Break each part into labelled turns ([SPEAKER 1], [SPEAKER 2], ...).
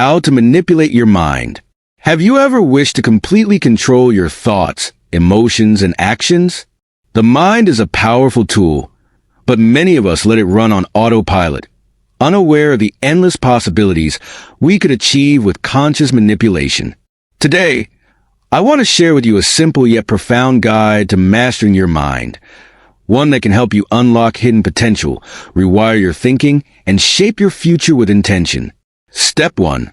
[SPEAKER 1] How to manipulate your mind. Have you ever wished to completely control your thoughts, emotions, and actions? The mind is a powerful tool, but many of us let it run on autopilot, unaware of the endless possibilities we could achieve with conscious manipulation. Today, I want to share with you a simple yet profound guide to mastering your mind, one that can help you unlock hidden potential, rewire your thinking, and shape your future with intention. Step 1.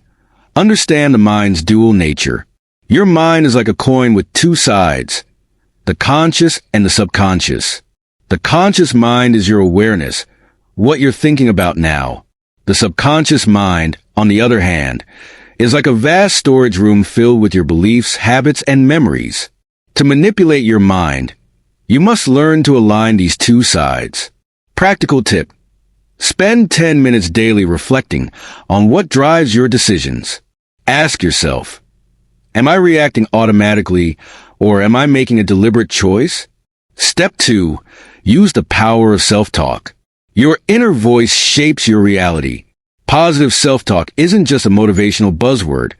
[SPEAKER 1] Understand the mind's dual nature. Your mind is like a coin with two sides, the conscious and the subconscious. The conscious mind is your awareness, what you're thinking about now. The subconscious mind, on the other hand, is like a vast storage room filled with your beliefs, habits, and memories. To manipulate your mind, you must learn to align these two sides. Practical tip. Spend 10 minutes daily reflecting on what drives your decisions. Ask yourself, am I reacting automatically or am I making a deliberate choice? Step 2. Use the power of self-talk. Your inner voice shapes your reality. Positive self-talk isn't just a motivational buzzword.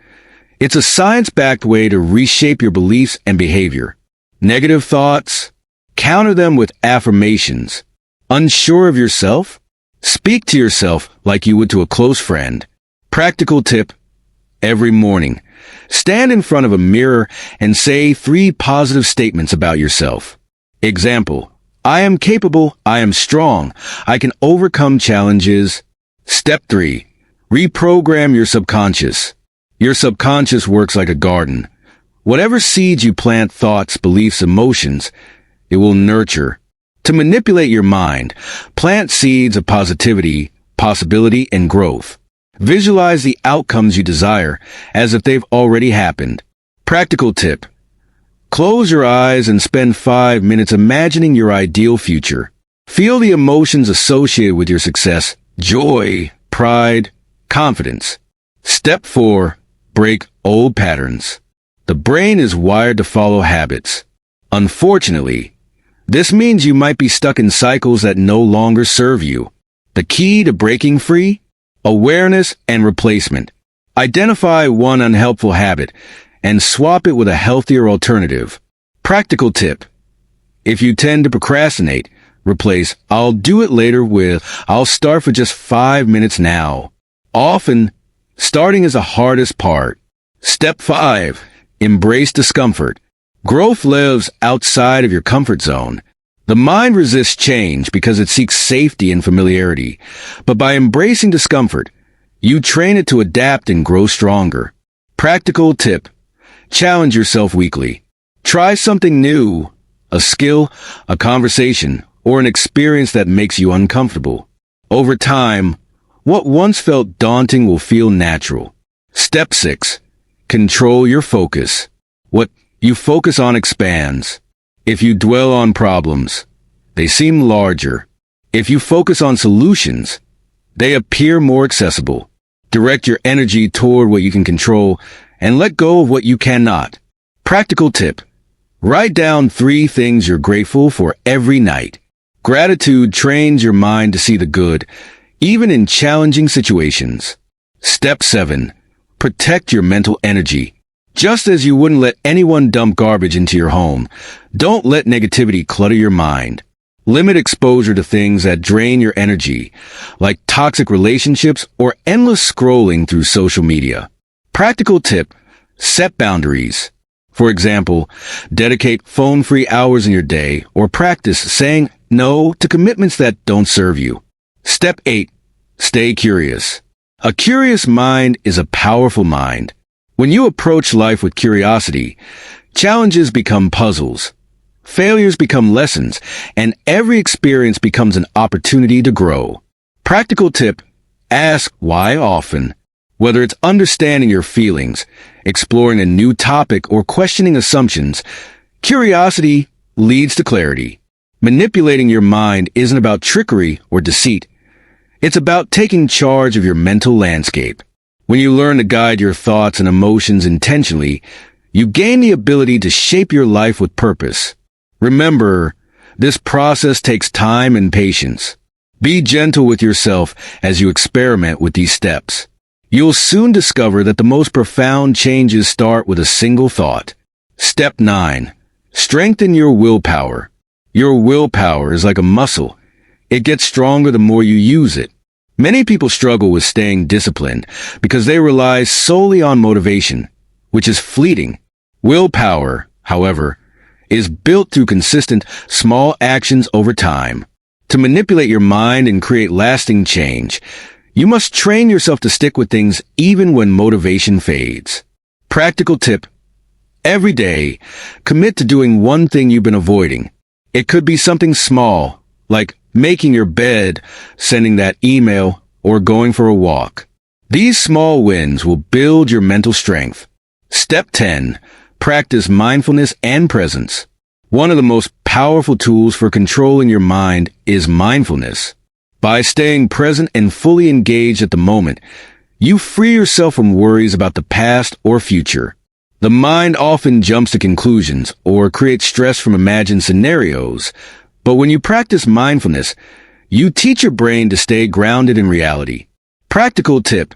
[SPEAKER 1] It's a science-backed way to reshape your beliefs and behavior. Negative thoughts? Counter them with affirmations. Unsure of yourself? Speak to yourself like you would to a close friend. Practical tip. Every morning, stand in front of a mirror and say 3 positive statements about yourself. Example, I am capable, I am strong, I can overcome challenges. Step 3. Reprogram your subconscious. Your subconscious works like a garden. Whatever seeds you plant, thoughts, beliefs, emotions, it will nurture. To manipulate your mind, plant seeds of positivity, possibility, and growth. Visualize the outcomes you desire as if they've already happened. Practical tip. Close your eyes and spend 5 minutes imagining your ideal future. Feel the emotions associated with your success: joy, pride, confidence. Step 4. Break old patterns. The brain is wired to follow habits. Unfortunately, this means you might be stuck in cycles that no longer serve you. The key to breaking free? Awareness and replacement. Identify one unhelpful habit and swap it with a healthier alternative. Practical tip. If you tend to procrastinate, replace "I'll do it later" with "I'll start for just 5 minutes now." Often, starting is the hardest part. Step 5. Embrace discomfort. Growth lives outside of your comfort zone. The mind resists change because it seeks safety and familiarity. But by embracing discomfort, you train it to adapt and grow stronger. Practical tip. Challenge yourself weekly. Try something new, a skill, a conversation, or an experience that makes you uncomfortable. Over time, what once felt daunting will feel natural. Step 6. Control your focus. What you focus on expands. If you dwell on problems, they seem larger. If you focus on solutions, they appear more accessible. Direct your energy toward what you can control and let go of what you cannot. Practical tip. Write down 3 things you're grateful for every night. Gratitude trains your mind to see the good, even in challenging situations. Step 7. Protect your mental energy. Just as you wouldn't let anyone dump garbage into your home, don't let negativity clutter your mind. Limit exposure to things that drain your energy, like toxic relationships or endless scrolling through social media. Practical tip. Set boundaries. For example, dedicate phone-free hours in your day or practice saying no to commitments that don't serve you. Step 8. Stay curious. A curious mind is a powerful mind. When you approach life with curiosity, challenges become puzzles, failures become lessons, and every experience becomes an opportunity to grow. Practical tip. Ask why often. Whether it's understanding your feelings, exploring a new topic, or questioning assumptions, curiosity leads to clarity. Manipulating your mind isn't about trickery or deceit. It's about taking charge of your mental landscape. When you learn to guide your thoughts and emotions intentionally, you gain the ability to shape your life with purpose. Remember, this process takes time and patience. Be gentle with yourself as you experiment with these steps. You'll soon discover that the most profound changes start with a single thought. Step 9. Strengthen your willpower. Your willpower is like a muscle. It gets stronger the more you use it. Many people struggle with staying disciplined because they rely solely on motivation, which is fleeting. Willpower, however, is built through consistent, small actions over time. To manipulate your mind and create lasting change, you must train yourself to stick with things even when motivation fades. Practical tip: every day, commit to doing one thing you've been avoiding. It could be something small, like making your bed, sending that email, or going for a walk. These small wins will build your mental strength. Step 10. Practice mindfulness and presence. One of the most powerful tools for controlling your mind is mindfulness. By staying present and fully engaged at the moment, you free yourself from worries about the past or future. The mind often jumps to conclusions or creates stress from imagined scenarios, but when you practice mindfulness, you teach your brain to stay grounded in reality. Practical tip: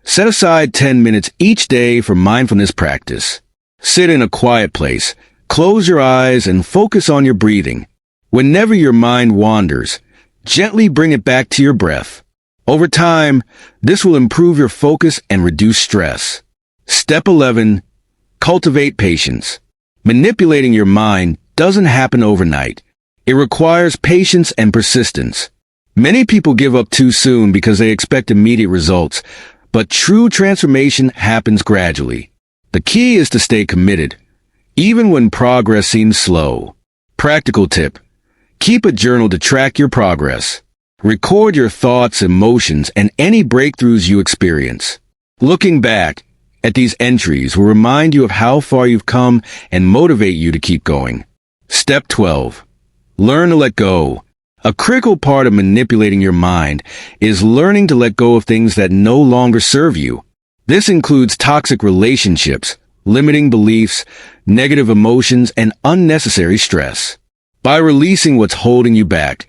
[SPEAKER 1] set aside 10 minutes each day for mindfulness practice. Sit in a quiet place, close your eyes, and focus on your breathing. Whenever your mind wanders, gently bring it back to your breath. Over time, this will improve your focus and reduce stress. Step 11. Cultivate patience. Manipulating your mind doesn't happen overnight. It requires patience and persistence. Many people give up too soon because they expect immediate results, but true transformation happens gradually. The key is to stay committed, even when progress seems slow. Practical tip: keep a journal to track your progress. Record your thoughts, emotions, and any breakthroughs you experience. Looking back at these entries will remind you of how far you've come and motivate you to keep going. Step 12. Learn to let go. A critical part of manipulating your mind is learning to let go of things that no longer serve you. This includes toxic relationships, limiting beliefs, negative emotions, and unnecessary stress. By releasing what's holding you back,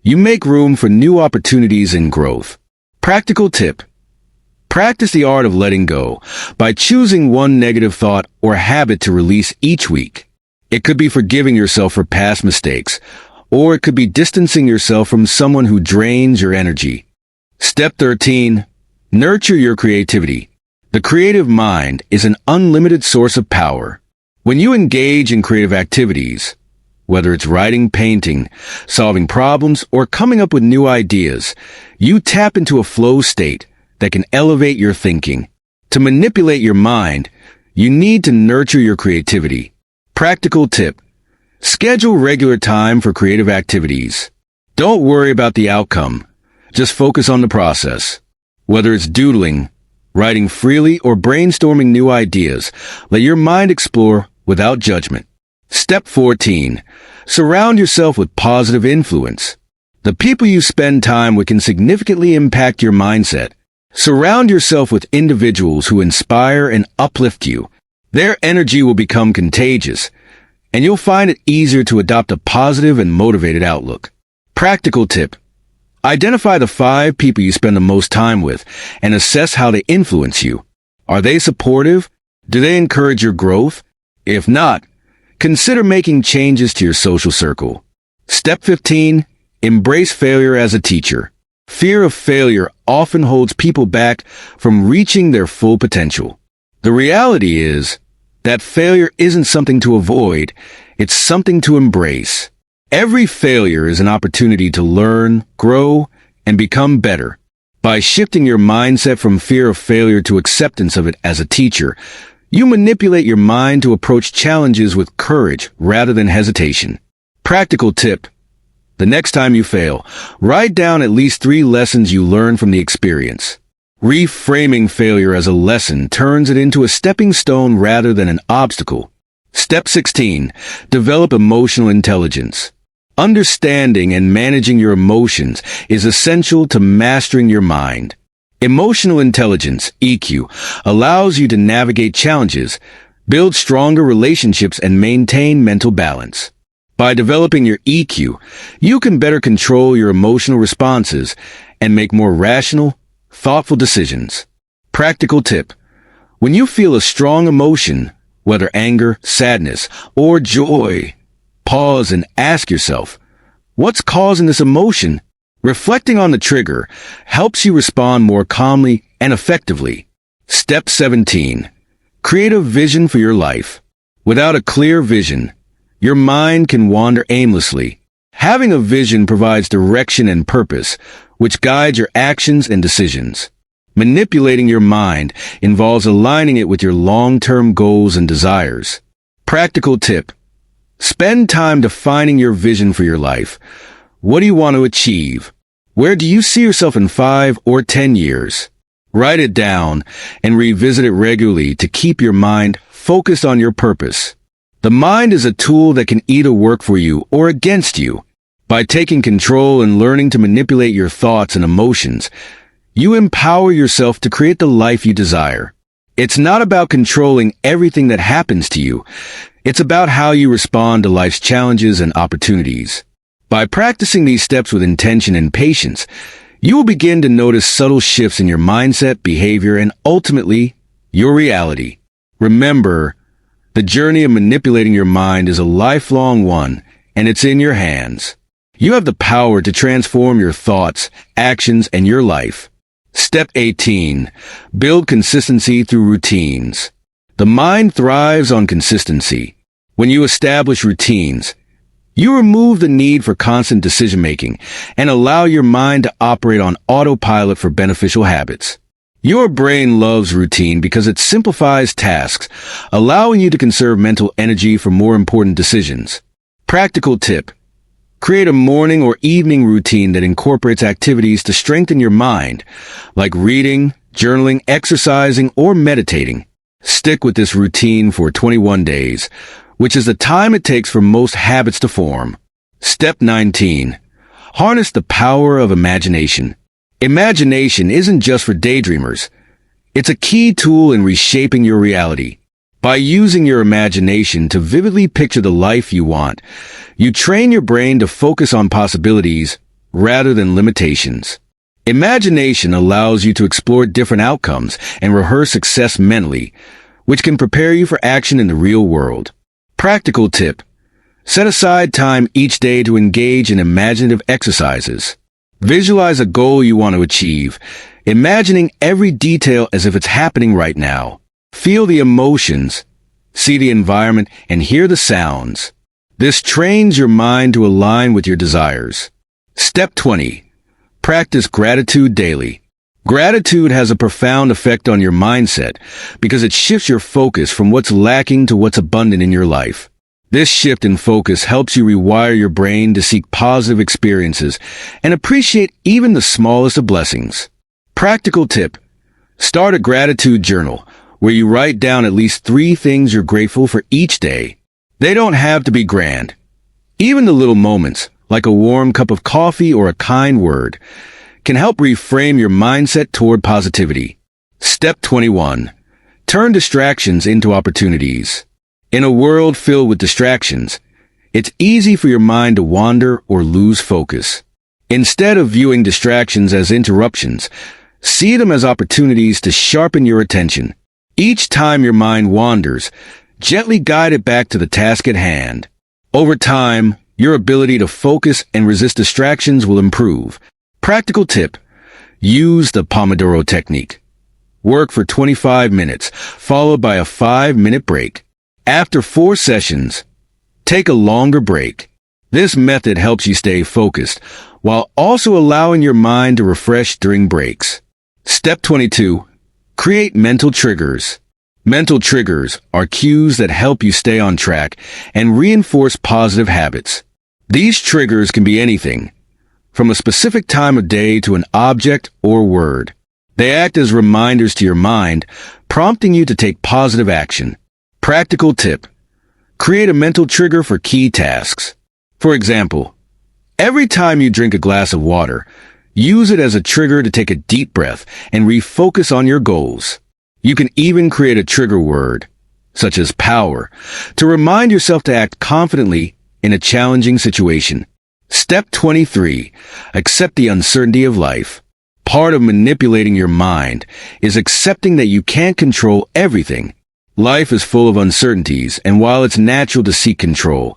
[SPEAKER 1] you make room for new opportunities and growth. Practical tip: practice the art of letting go by choosing one negative thought or habit to release each week. It could be forgiving yourself for past mistakes, or it could be distancing yourself from someone who drains your energy. Step 13. Nurture your creativity. The creative mind is an unlimited source of power. When you engage in creative activities, whether it's writing, painting, solving problems, or coming up with new ideas, you tap into a flow state that can elevate your thinking. To manipulate your mind, you need to nurture your creativity. Practical tip: schedule regular time for creative activities. Don't worry about the outcome. Just focus on the process. Whether it's doodling, writing freely, or brainstorming new ideas, let your mind explore without judgment. Step 14. Surround yourself with positive influence. The people you spend time with can significantly impact your mindset. Surround yourself with individuals who inspire and uplift you. Their energy will become contagious, and you'll find it easier to adopt a positive and motivated outlook. Practical tip: identify the 5 people you spend the most time with and assess how they influence you. Are they supportive? Do they encourage your growth? If not, consider making changes to your social circle. Step 15. Embrace failure as a teacher. Fear of failure often holds people back from reaching their full potential. The reality is that failure isn't something to avoid, it's something to embrace. Every failure is an opportunity to learn, grow, and become better. By shifting your mindset from fear of failure to acceptance of it as a teacher, you manipulate your mind to approach challenges with courage rather than hesitation. Practical tip: the next time you fail, write down at least 3 lessons you learned from the experience. Reframing failure as a lesson turns it into a stepping stone rather than an obstacle. Step 16. Develop emotional intelligence. Understanding and managing your emotions is essential to mastering your mind. Emotional intelligence, EQ, allows you to navigate challenges, build stronger relationships, and maintain mental balance. By developing your EQ, you can better control your emotional responses and make more rational, thoughtful decisions. Practical tip. When you feel a strong emotion, whether anger, sadness, or joy, pause and ask yourself, what's causing this emotion? Reflecting on the trigger helps you respond more calmly and effectively. Step 17. Create a vision for your life. Without a clear vision, your mind can wander aimlessly. Having a vision provides direction and purpose, which guides your actions and decisions. Manipulating your mind involves aligning it with your long-term goals and desires. Practical tip. Spend time defining your vision for your life. What do you want to achieve? Where do you see yourself in 5 or 10 years? Write it down and revisit it regularly to keep your mind focused on your purpose. The mind is a tool that can either work for you or against you. By taking control and learning to manipulate your thoughts and emotions, you empower yourself to create the life you desire. It's not about controlling everything that happens to you. It's about how you respond to life's challenges and opportunities. By practicing these steps with intention and patience, you will begin to notice subtle shifts in your mindset, behavior, and ultimately, your reality. Remember, the journey of manipulating your mind is a lifelong one, and it's in your hands. You have the power to transform your thoughts, actions, and your life. Step 18. Build consistency through routines. The mind thrives on consistency. When you establish routines, you remove the need for constant decision-making and allow your mind to operate on autopilot for beneficial habits. Your brain loves routine because it simplifies tasks, allowing you to conserve mental energy for more important decisions. Practical tip. Create a morning or evening routine that incorporates activities to strengthen your mind, like reading, journaling, exercising, or meditating. Stick with this routine for 21 days, which is the time it takes for most habits to form. Step 19. Harness the power of imagination. Imagination isn't just for daydreamers. It's a key tool in reshaping your reality. By using your imagination to vividly picture the life you want, you train your brain to focus on possibilities rather than limitations. Imagination allows you to explore different outcomes and rehearse success mentally, which can prepare you for action in the real world. Practical tip. Set aside time each day to engage in imaginative exercises. Visualize a goal you want to achieve, imagining every detail as if it's happening right now. Feel the emotions, see the environment, and hear the sounds. This trains your mind to align with your desires. Step 20. Practice gratitude daily. Gratitude has a profound effect on your mindset because it shifts your focus from what's lacking to what's abundant in your life. This shift in focus helps you rewire your brain to seek positive experiences and appreciate even the smallest of blessings. Practical tip. Start a gratitude journal where you write down at least 3 things you're grateful for each day. They don't have to be grand. Even the little moments, like a warm cup of coffee or a kind word, can help reframe your mindset toward positivity. Step 21. Turn distractions into opportunities. In a world filled with distractions, it's easy for your mind to wander or lose focus. Instead of viewing distractions as interruptions, see them as opportunities to sharpen your attention. Each time your mind wanders, gently guide it back to the task at hand. Over time, your ability to focus and resist distractions will improve. Practical tip. Use the Pomodoro technique. Work for 25 minutes, followed by a 5-minute break. After 4 sessions, take a longer break. This method helps you stay focused, while also allowing your mind to refresh during breaks. Step 22. Create mental triggers. Mental triggers are cues that help you stay on track and reinforce positive habits. These triggers can be anything, from a specific time of day to an object or word. They act as reminders to your mind, prompting you to take positive action. Practical tip. Create a mental trigger for key tasks. For example, every time you drink a glass of water, use it as a trigger to take a deep breath and refocus on your goals. You can even create a trigger word, such as power, to remind yourself to act confidently in a challenging situation. Step 23. Accept the uncertainty of life. Part of manipulating your mind is accepting that you can't control everything. Life is full of uncertainties, and while it's natural to seek control,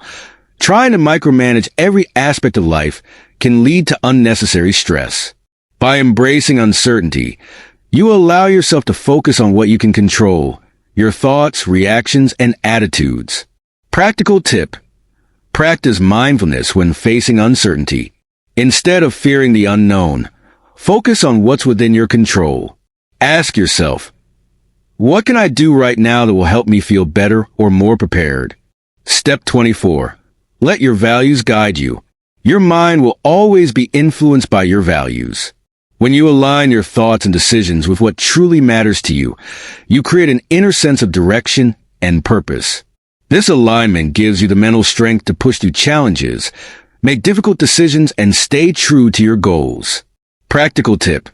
[SPEAKER 1] trying to micromanage every aspect of life can lead to unnecessary stress. By embracing uncertainty, you allow yourself to focus on what you can control, your thoughts, reactions, and attitudes. Practical tip: practice mindfulness when facing uncertainty. Instead of fearing the unknown, focus on what's within your control. Ask yourself, what can I do right now that will help me feel better or more prepared? Step 24. Let your values guide you. Your mind will always be influenced by your values. When you align your thoughts and decisions with what truly matters to you, you create an inner sense of direction and purpose. This alignment gives you the mental strength to push through challenges, make difficult decisions, and stay true to your goals. Practical tip: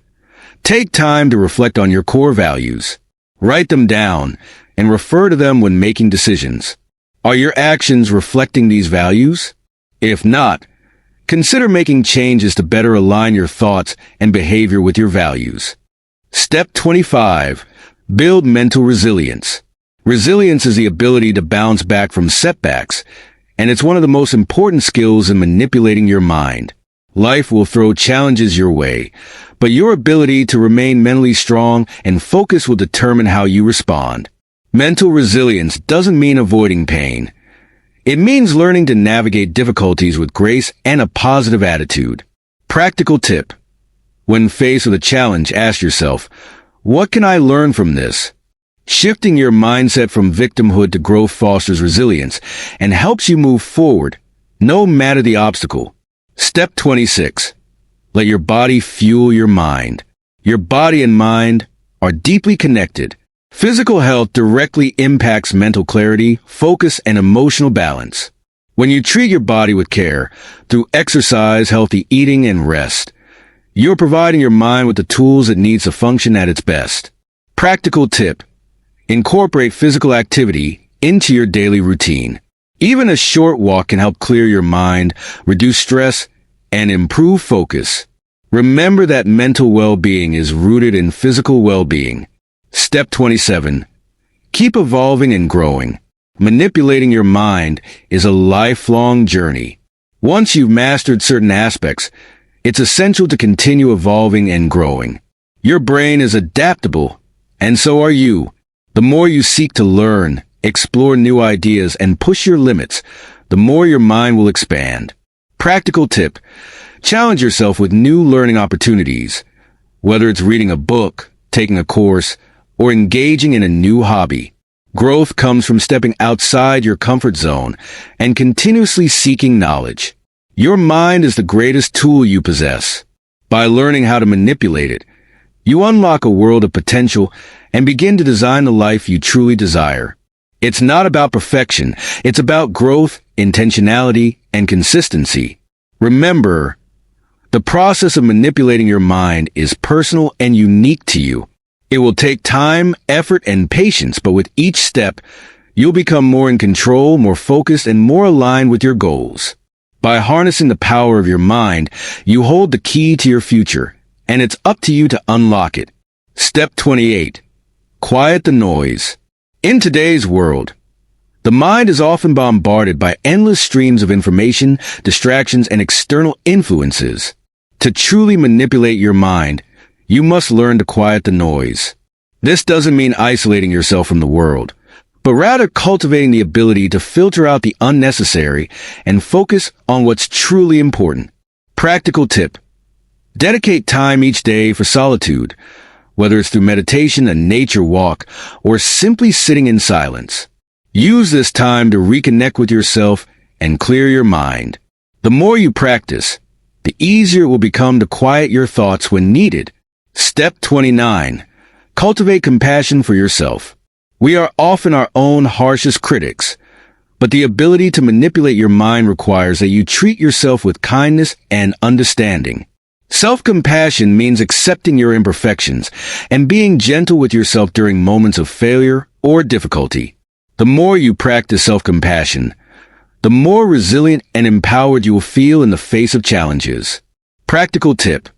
[SPEAKER 1] take time to reflect on your core values. Write them down and refer to them when making decisions. Are your actions reflecting these values? If not, consider making changes to better align your thoughts and behavior with your values. Step 25. Build mental resilience. Resilience is the ability to bounce back from setbacks, and it's one of the most important skills in manipulating your mind. Life will throw challenges your way, but your ability to remain mentally strong and focused will determine how you respond. Mental resilience doesn't mean avoiding pain. It means learning to navigate difficulties with grace and a positive attitude. Practical tip: when faced with a challenge, ask yourself, what can I learn from this? Shifting your mindset from victimhood to growth fosters resilience and helps you move forward, no matter the obstacle. Step 26. Let your body fuel your mind. Your body and mind are deeply connected. Physical health directly impacts mental clarity, focus, and emotional balance. When you treat your body with care, through exercise, healthy eating, and rest, you're providing your mind with the tools it needs to function at its best. Practical tip: incorporate physical activity into your daily routine. Even a short walk can help clear your mind, reduce stress, and improve focus. Remember that mental well-being is rooted in physical well-being. Step 27. Keep evolving and growing. Manipulating your mind is a lifelong journey. Once you've mastered certain aspects, it's essential to continue evolving and growing. Your brain is adaptable, and so are you. The more you seek to learn, explore new ideas, and push your limits, the more your mind will expand. Practical tip: challenge yourself with new learning opportunities. Whether it's reading a book, taking a course, or engaging in a new hobby, growth comes from stepping outside your comfort zone and continuously seeking knowledge. Your mind is the greatest tool you possess. By learning how to manipulate it, you unlock a world of potential and begin to design the life you truly desire. It's not about perfection. It's about growth, intentionality, and consistency. Remember, the process of manipulating your mind is personal and unique to you. It will take time, effort, and patience, but with each step, you'll become more in control, more focused, and more aligned with your goals. By harnessing the power of your mind, you hold the key to your future, and it's up to you to unlock it. Step 28. Quiet the noise. In today's world, the mind is often bombarded by endless streams of information, distractions, and external influences. To truly manipulate your mind, you must learn to quiet the noise. This doesn't mean isolating yourself from the world, but rather cultivating the ability to filter out the unnecessary and focus on what's truly important. Practical tip: dedicate time each day for solitude, whether it's through meditation, a nature walk, or simply sitting in silence. Use this time to reconnect with yourself and clear your mind. The more you practice, the easier it will become to quiet your thoughts when needed. Step 29. Cultivate compassion for yourself. We are often our own harshest critics, but the ability to manipulate your mind requires that you treat yourself with kindness and understanding. Self-compassion means accepting your imperfections and being gentle with yourself during moments of failure or difficulty. The more you practice self-compassion, the more resilient and empowered you will feel in the face of challenges. Practical tip: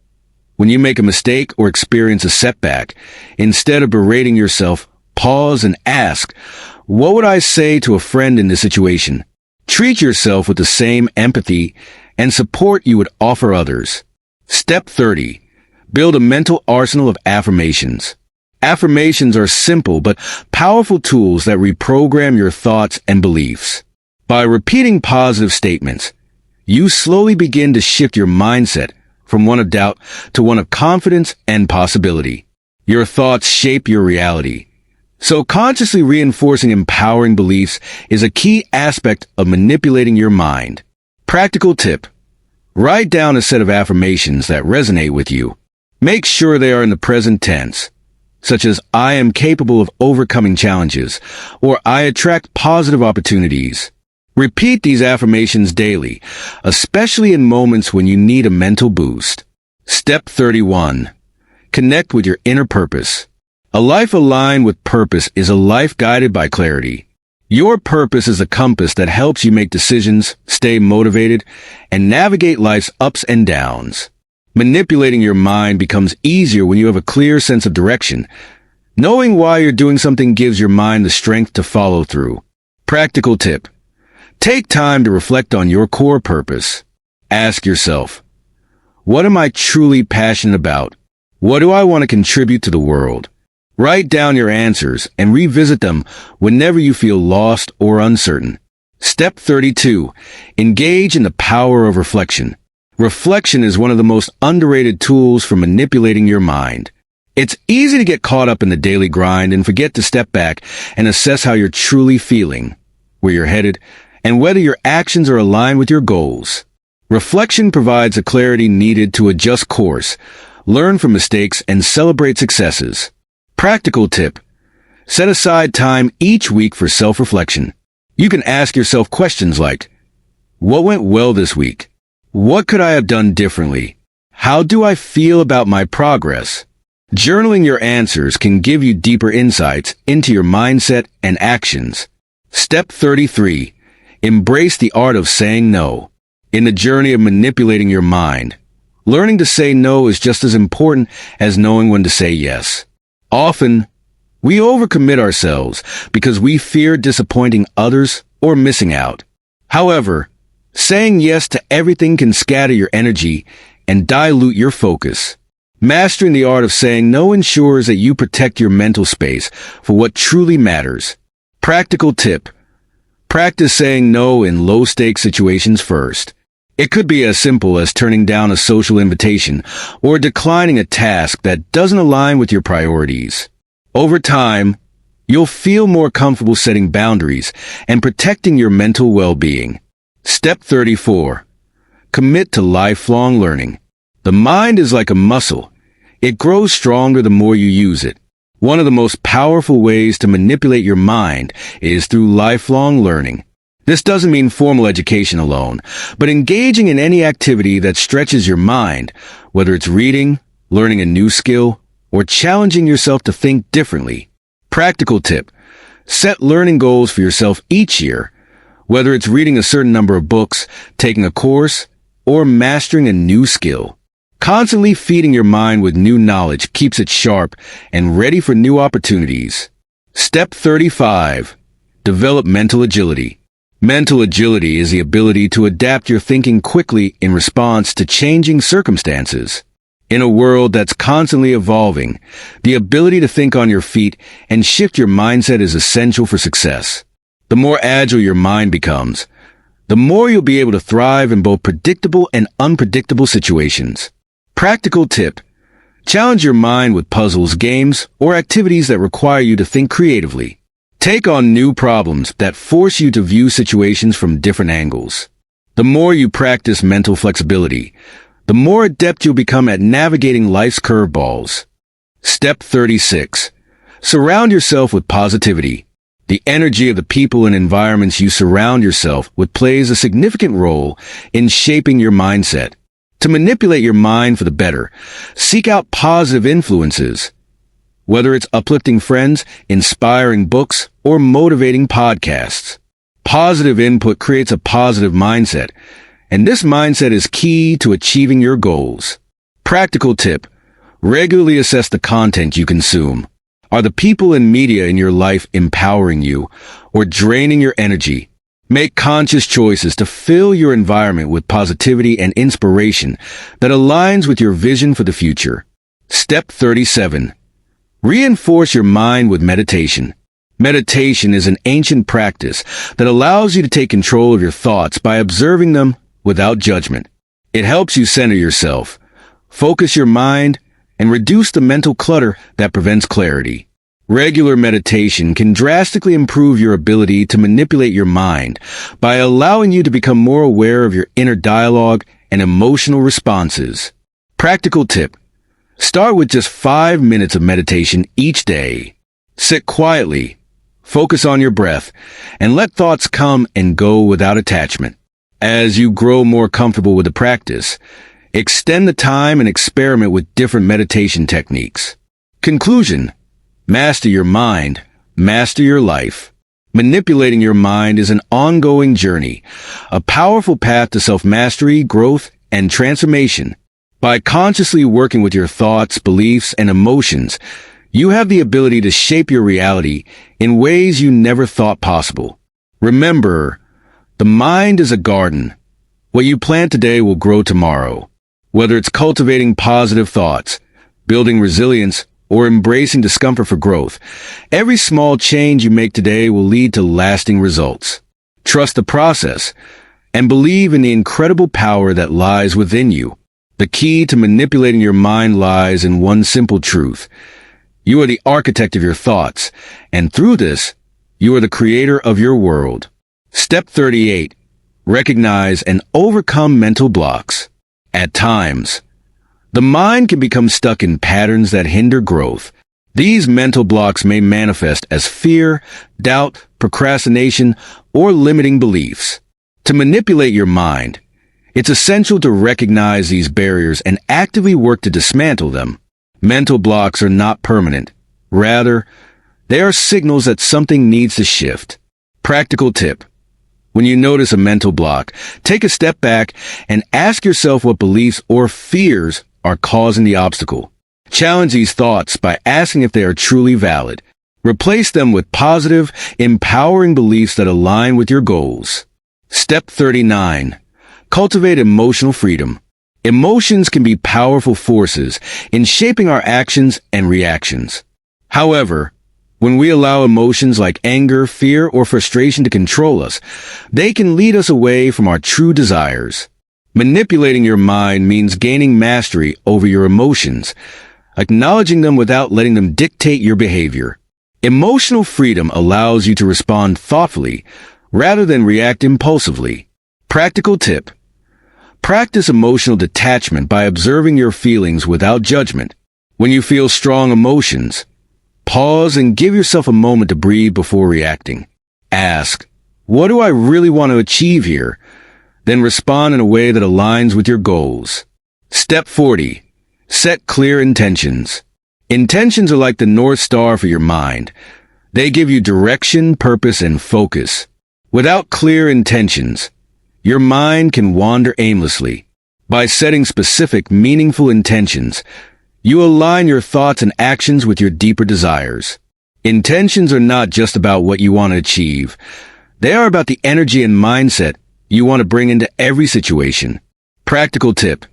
[SPEAKER 1] When you make a mistake or experience a setback, instead of berating yourself, pause and ask, what would I say to a friend in this situation? Treat yourself with the same empathy and support you would offer others. Step 30. Build a mental arsenal of affirmations. Affirmations are simple but powerful tools that reprogram your thoughts and beliefs. By repeating positive statements, you slowly begin to shift your mindset from one of doubt to one of confidence and possibility. Your thoughts shape your reality. So consciously reinforcing empowering beliefs is a key aspect of manipulating your mind. Practical tip. Write down a set of affirmations that resonate with you. Make sure they are in the present tense, such as I am capable of overcoming challenges, or I attract positive opportunities. Repeat these affirmations daily, especially in moments when you need a mental boost. Step 31. Connect with your inner purpose. A life aligned with purpose is a life guided by clarity. Your purpose is a compass that helps you make decisions, stay motivated, and navigate life's ups and downs. Manipulating your mind becomes easier when you have a clear sense of direction. Knowing why you're doing something gives your mind the strength to follow through. Practical tip. Take time to reflect on your core purpose. Ask yourself, what am I truly passionate about? What do I want to contribute to the world? Write down your answers and revisit them whenever you feel lost or uncertain. Step 32. Engage in the power of reflection. Reflection is one of the most underrated tools for manipulating your mind. It's easy to get caught up in the daily grind and forget to step back and assess how you're truly feeling, where you're headed, and whether your actions are aligned with your goals. Reflection provides the clarity needed to adjust course, learn from mistakes, and celebrate successes. Practical tip. Set aside time each week for self-reflection. You can ask yourself questions like, what went well this week? What could I have done differently? How do I feel about my progress? Journaling your answers can give you deeper insights into your mindset and actions. Step 33. Embrace the art of saying no. In the journey of manipulating your mind, learning to say no is just as important as knowing when to say yes. Often, we overcommit ourselves because we fear disappointing others or missing out. However, saying yes to everything can scatter your energy and dilute your focus. Mastering the art of saying no ensures that you protect your mental space for what truly matters. Practical tip. Practice saying no in low-stakes situations first. It could be as simple as turning down a social invitation or declining a task that doesn't align with your priorities. Over time, you'll feel more comfortable setting boundaries and protecting your mental well-being. Step 34. Commit to lifelong learning. The mind is like a muscle. It grows stronger the more you use it. One of the most powerful ways to manipulate your mind is through lifelong learning. This doesn't mean formal education alone, but engaging in any activity that stretches your mind, whether it's reading, learning a new skill, or challenging yourself to think differently. Practical tip. Set learning goals for yourself each year, whether it's reading a certain number of books, taking a course, or mastering a new skill. Constantly feeding your mind with new knowledge keeps it sharp and ready for new opportunities. Step 35. Develop mental agility. Mental agility is the ability to adapt your thinking quickly in response to changing circumstances. In a world that's constantly evolving, the ability to think on your feet and shift your mindset is essential for success. The more agile your mind becomes, the more you'll be able to thrive in both predictable and unpredictable situations. Practical tip. Challenge your mind with puzzles, games, or activities that require you to think creatively. Take on new problems that force you to view situations from different angles. The more you practice mental flexibility, the more adept you'll become at navigating life's curveballs. Step 36. Surround yourself with positivity. The energy of the people and environments you surround yourself with plays a significant role in shaping your mindset. To manipulate your mind for the better, seek out positive influences. Whether it's uplifting friends, inspiring books, or motivating podcasts. Positive input creates a positive mindset, and this mindset is key to achieving your goals. Practical tip: regularly assess the content you consume. Are the people and media in your life empowering you or draining your energy? Make conscious choices to fill your environment with positivity and inspiration that aligns with your vision for the future. Step 37. Reinforce your mind with meditation. Meditation is an ancient practice that allows you to take control of your thoughts by observing them without judgment. It helps you center yourself, focus your mind, and reduce the mental clutter that prevents clarity. Regular meditation can drastically improve your ability to manipulate your mind by allowing you to become more aware of your inner dialogue and emotional responses. Practical tip: start with just 5 minutes of meditation each day. Sit quietly, focus on your breath, and let thoughts come and go without attachment. As you grow more comfortable with the practice, extend the time and experiment with different meditation techniques. Conclusion: master your mind, master your life. Manipulating your mind is an ongoing journey, a powerful path to self-mastery, growth, and transformation. By consciously working with your thoughts, beliefs, and emotions, you have the ability to shape your reality in ways you never thought possible. Remember, the mind is a garden. What you plant today will grow tomorrow. Whether it's cultivating positive thoughts, building resilience, or embracing discomfort for growth, every small change you make today will lead to lasting results. Trust the process and believe in the incredible power that lies within you. The key to manipulating your mind lies in one simple truth: you are the architect of your thoughts, and through this, you are the creator of your world. Step 38. Recognize and overcome mental blocks. At times, the mind can become stuck in patterns that hinder growth. These mental blocks may manifest as fear, doubt, procrastination, or limiting beliefs. To manipulate your mind, it's essential to recognize these barriers and actively work to dismantle them. Mental blocks are not permanent. Rather, they are signals that something needs to shift. Practical tip: when you notice a mental block, take a step back and ask yourself what beliefs or fears are causing the obstacle. Challenge these thoughts by asking if they are truly valid. Replace them with positive, empowering beliefs that align with your goals. Step 39. Cultivate emotional freedom. Emotions can be powerful forces in shaping our actions and reactions. However, when we allow emotions like anger, fear, or frustration to control us, they can lead us away from our true desires. Manipulating your mind means gaining mastery over your emotions, acknowledging them without letting them dictate your behavior. Emotional freedom allows you to respond thoughtfully rather than react impulsively. Practical tip: practice emotional detachment by observing your feelings without judgment. When you feel strong emotions, pause and give yourself a moment to breathe before reacting. Ask, what do I really want to achieve here? Then respond in a way that aligns with your goals. Step 40. Set clear intentions. Intentions are like the North Star for your mind. They give you direction, purpose, and focus. Without clear intentions, your mind can wander aimlessly. By setting specific, meaningful intentions, you align your thoughts and actions with your deeper desires. Intentions are not just about what you want to achieve. They are about the energy and mindset you want to bring into every situation. Practical tip: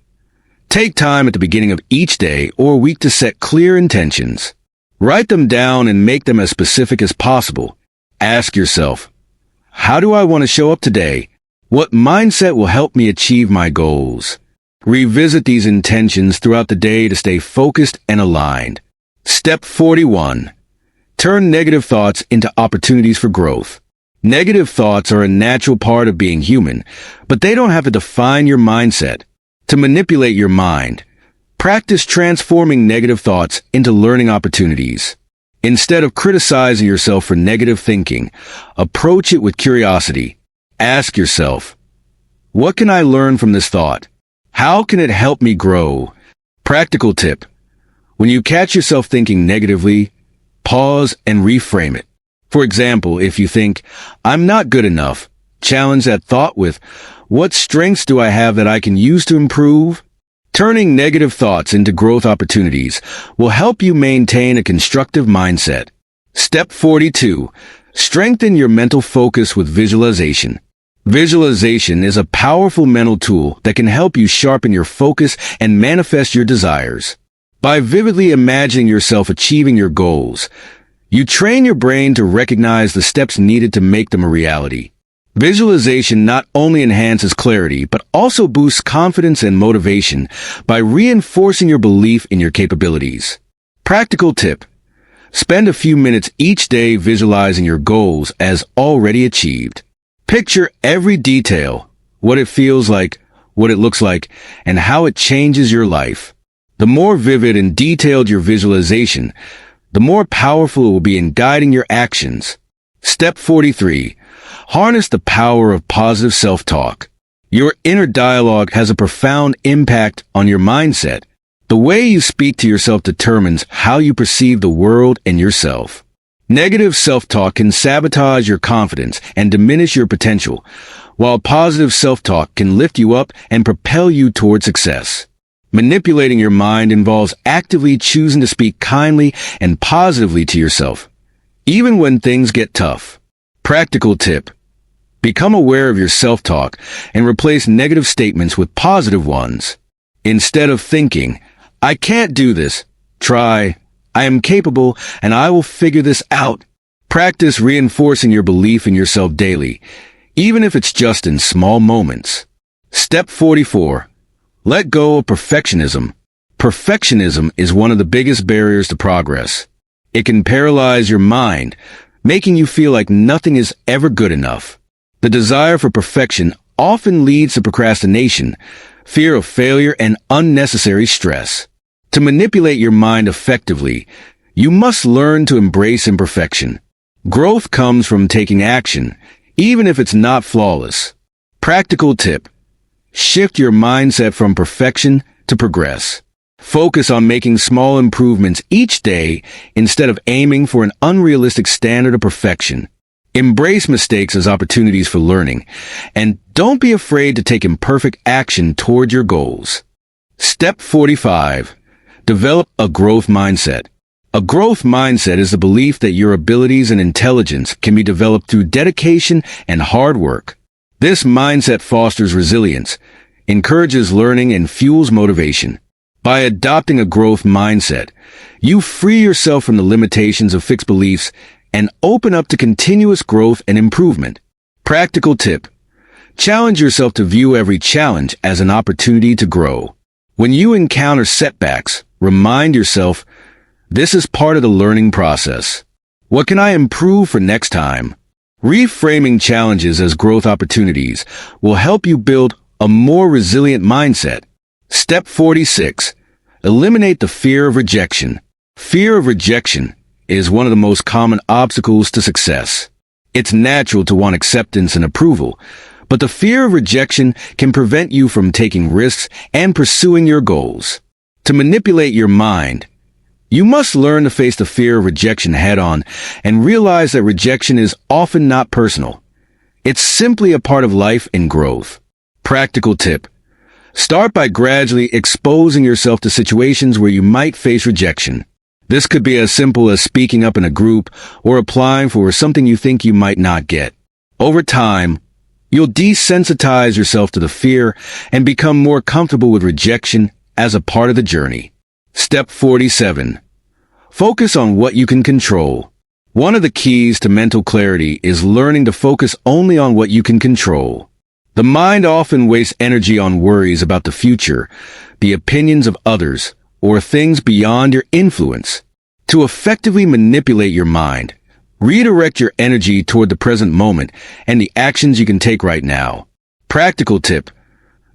[SPEAKER 1] take time at the beginning of each day or week to set clear intentions. Write them down and make them as specific as possible. Ask yourself, how do I want to show up today? What mindset will help me achieve my goals? Revisit these intentions throughout the day to stay focused and aligned. Step 41. Turn negative thoughts into opportunities for growth. Negative thoughts are a natural part of being human, but they don't have to define your mindset. To manipulate your mind, practice transforming negative thoughts into learning opportunities. Instead of criticizing yourself for negative thinking, approach it with curiosity. Ask yourself, what can I learn from this thought? How can it help me grow? Practical tip: when you catch yourself thinking negatively, pause and reframe it. For example, if you think, I'm not good enough, challenge that thought with, what strengths do I have that I can use to improve? Turning negative thoughts into growth opportunities will help you maintain a constructive mindset. Step 42. Strengthen your mental focus with visualization. Visualization is a powerful mental tool that can help you sharpen your focus and manifest your desires. By vividly imagining yourself achieving your goals, you train your brain to recognize the steps needed to make them a reality. Visualization not only enhances clarity, but also boosts confidence and motivation by reinforcing your belief in your capabilities. Practical tip. Spend a few minutes each day visualizing your goals as already achieved. Picture every detail, what it feels like, what it looks like, and how it changes your life. The more vivid and detailed your visualization, the more powerful it will be in guiding your actions. Step 43. Harness the power of positive self-talk. Your inner dialogue has a profound impact on your mindset. The way you speak to yourself determines how you perceive the world and yourself. Negative self-talk can sabotage your confidence and diminish your potential, while positive self-talk can lift you up and propel you toward success. Manipulating your mind involves actively choosing to speak kindly and positively to yourself, even when things get tough. Practical tip. Become aware of your self-talk and replace negative statements with positive ones. Instead of thinking, "I can't do this," try, "I am capable and I will figure this out." Practice reinforcing your belief in yourself daily, even if it's just in small moments. Step 44. Let go of perfectionism. Perfectionism is one of the biggest barriers to progress. It can paralyze your mind, making you feel like nothing is ever good enough. The desire for perfection often leads to procrastination, fear of failure, and unnecessary stress. To manipulate your mind effectively, you must learn to embrace imperfection. Growth comes from taking action, even if it's not flawless. Practical tip. Shift your mindset from perfection to progress. Focus on making small improvements each day instead of aiming for an unrealistic standard of perfection. Embrace mistakes as opportunities for learning, and don't be afraid to take imperfect action toward your goals. Step 45. Develop a growth mindset. A growth mindset is the belief that your abilities and intelligence can be developed through dedication and hard work. This mindset fosters resilience, encourages learning, and fuels motivation. By adopting a growth mindset, you free yourself from the limitations of fixed beliefs and open up to continuous growth and improvement. Practical tip. Challenge yourself to view every challenge as an opportunity to grow. When you encounter setbacks, remind yourself, this is part of the learning process. What can I improve for next time? Reframing challenges as growth opportunities will help you build a more resilient mindset. Step 46. Eliminate the fear of rejection. Fear of rejection is one of the most common obstacles to success. It's natural to want acceptance and approval, but the fear of rejection can prevent you from taking risks and pursuing your goals. To manipulate your mind, you must learn to face the fear of rejection head-on and realize that rejection is often not personal. It's simply a part of life and growth. Practical tip. Start by gradually exposing yourself to situations where you might face rejection. This could be as simple as speaking up in a group or applying for something you think you might not get. Over time, you'll desensitize yourself to the fear and become more comfortable with rejection as a part of the journey. Step 47. Focus on what you can control. One of the keys to mental clarity is learning to focus only on what you can control. The mind often wastes energy on worries about the future, the opinions of others, or things beyond your influence. To effectively manipulate your mind, redirect your energy toward the present moment and the actions you can take right now. Practical tip.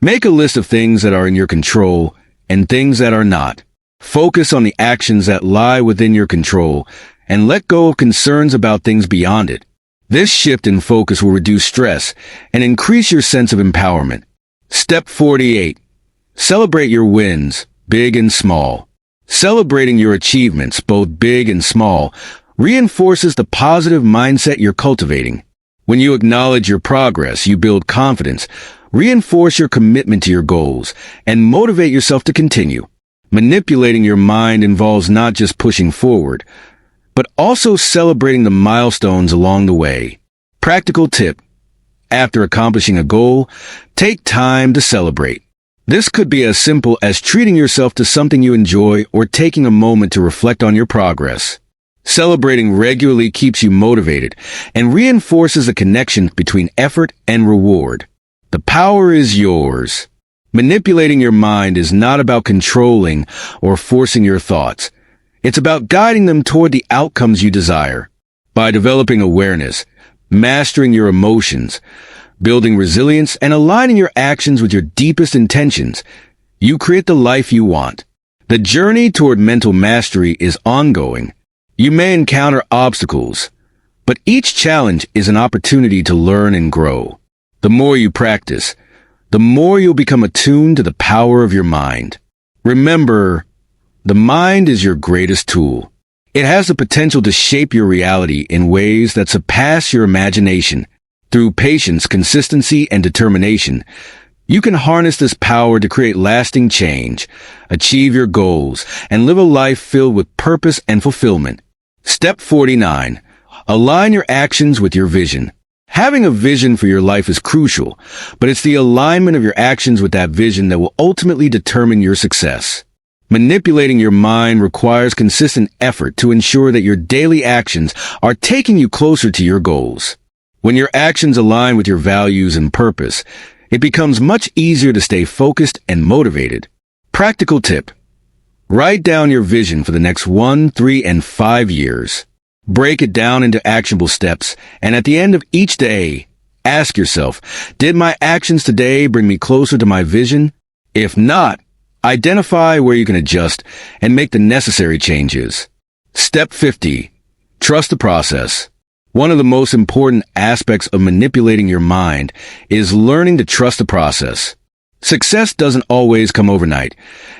[SPEAKER 1] Make a list of things that are in your control and things that are not. Focus on the actions that lie within your control and let go of concerns about things beyond it. This shift in focus will reduce stress and increase your sense of empowerment. Step 48. Celebrate your wins, big and small. Celebrating your achievements, both big and small, reinforces the positive mindset you're cultivating. When you acknowledge your progress, you build confidence, Reinforce your commitment to your goals and motivate yourself to continue. Manipulating your mind involves not just pushing forward, but also celebrating the milestones along the way. Practical tip: after accomplishing a goal, take time to celebrate. This could be as simple as treating yourself to something you enjoy or taking a moment to reflect on your progress. Celebrating regularly keeps you motivated and reinforces the connection between effort and reward. The power is yours. Manipulating your mind is not about controlling or forcing your thoughts. It's about guiding them toward the outcomes you desire. By developing awareness, mastering your emotions, building resilience, and aligning your actions with your deepest intentions, you create the life you want. The journey toward mental mastery is ongoing. You may encounter obstacles, but each challenge is an opportunity to learn and grow. The more you practice, the more you'll become attuned to the power of your mind. Remember, the mind is your greatest tool. It has the potential to shape your reality in ways that surpass your imagination. Through patience, consistency, and determination, you can harness this power to create lasting change, achieve your goals, and live a life filled with purpose and fulfillment. Step 49. Align your actions with your vision. Having a vision for your life is crucial, but it's the alignment of your actions with that vision that will ultimately determine your success. Manipulating your mind requires consistent effort to ensure that your daily actions are taking you closer to your goals. When your actions align with your values and purpose, it becomes much easier to stay focused and motivated. Practical tip: write down your vision for the next 1, 3, and 5 years. Break it down into actionable steps, and at the end of each day, ask yourself, did my actions today bring me closer to my vision? If not, identify where you can adjust and make the necessary changes. Step 50. Trust the process. One of the most important aspects of manipulating your mind is learning to trust the process. Success doesn't always come overnight,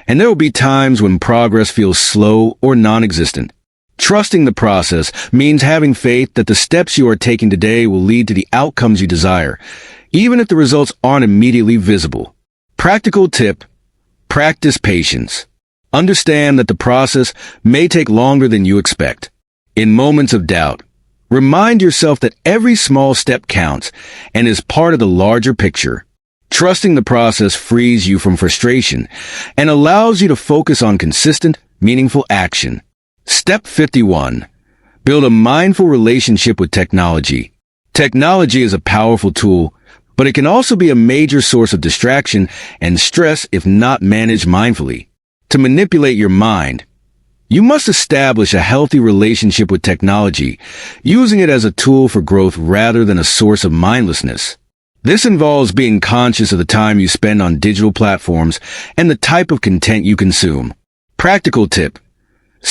[SPEAKER 1] and there will be times when progress feels slow or non-existent. Trusting the process means having faith that the steps you are taking today will lead to the outcomes you desire, even if the results aren't immediately visible. Practical tip: practice patience. Understand that the process may take longer than you expect. In moments of doubt, remind yourself that every small step counts and is part of the larger picture. Trusting the process frees you from frustration and allows you to focus on consistent, meaningful action. Step 51. Build a mindful relationship with technology. Technology is a powerful tool, but it can also be a major source of distraction and stress if not managed mindfully. To manipulate your mind, you must establish a healthy relationship with technology, using it as a tool for growth rather than a source of mindlessness. This involves being conscious of the time you spend on digital platforms and the type of content you consume. Practical tip: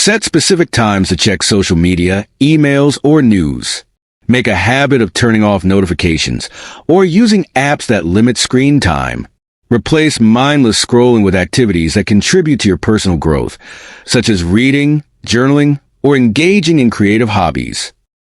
[SPEAKER 1] set specific times to check social media, emails, or news. Make a habit of turning off notifications or using apps that limit screen time. Replace mindless scrolling with activities that contribute to your personal growth, such as reading, journaling, or engaging in creative hobbies.